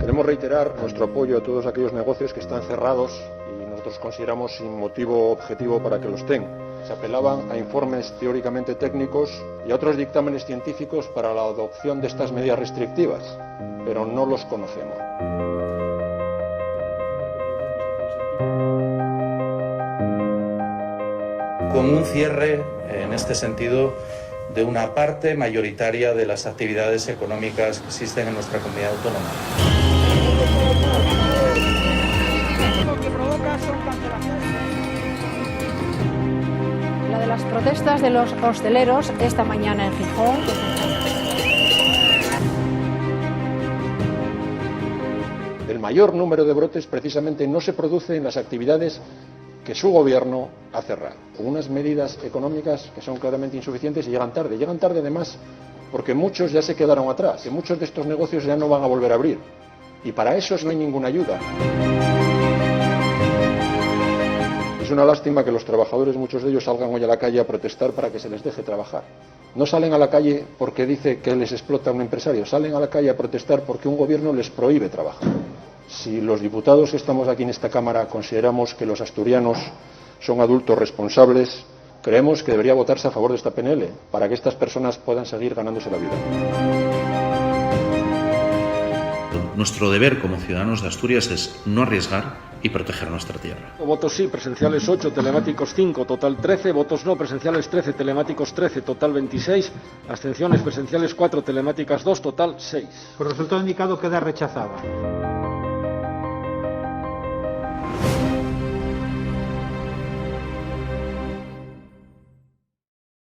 Queremos reiterar nuestro apoyo a todos aquellos negocios que están cerrados y nosotros consideramos sin motivo objetivo para que lo estén. Se apelaban a informes teóricamente técnicos y a otros dictámenes científicos para la adopción de estas medidas restrictivas, pero no los conocemos. Con un cierre, en este sentido, de una parte mayoritaria de las actividades económicas que existen en nuestra comunidad autónoma. La de las protestas de los hosteleros esta mañana en Gijón. El mayor número de brotes precisamente no se produce en las actividades que su gobierno ha cerrado, con unas medidas económicas que son claramente insuficientes y llegan tarde además porque muchos ya se quedaron atrás, que muchos de estos negocios ya no van a volver a abrir y para esos no hay ninguna ayuda. Es una lástima que los trabajadores, muchos de ellos, salgan hoy a la calle a protestar para que se les deje trabajar. No salen a la calle porque dice que les explota un empresario, salen a la calle a protestar porque un gobierno les prohíbe trabajar. Si los diputados que estamos aquí en esta Cámara consideramos que los asturianos son adultos responsables, creemos que debería votarse a favor de esta PNL para que estas personas puedan seguir ganándose la vida. Nuestro deber como ciudadanos de Asturias es no arriesgar y proteger nuestra tierra. Votos sí, presenciales 8, telemáticos 5, total 13. Votos no, presenciales 13, telemáticos 13, total 26. Abstenciones, presenciales 4, telemáticas 2, total 6. Por el resultado indicado queda rechazada.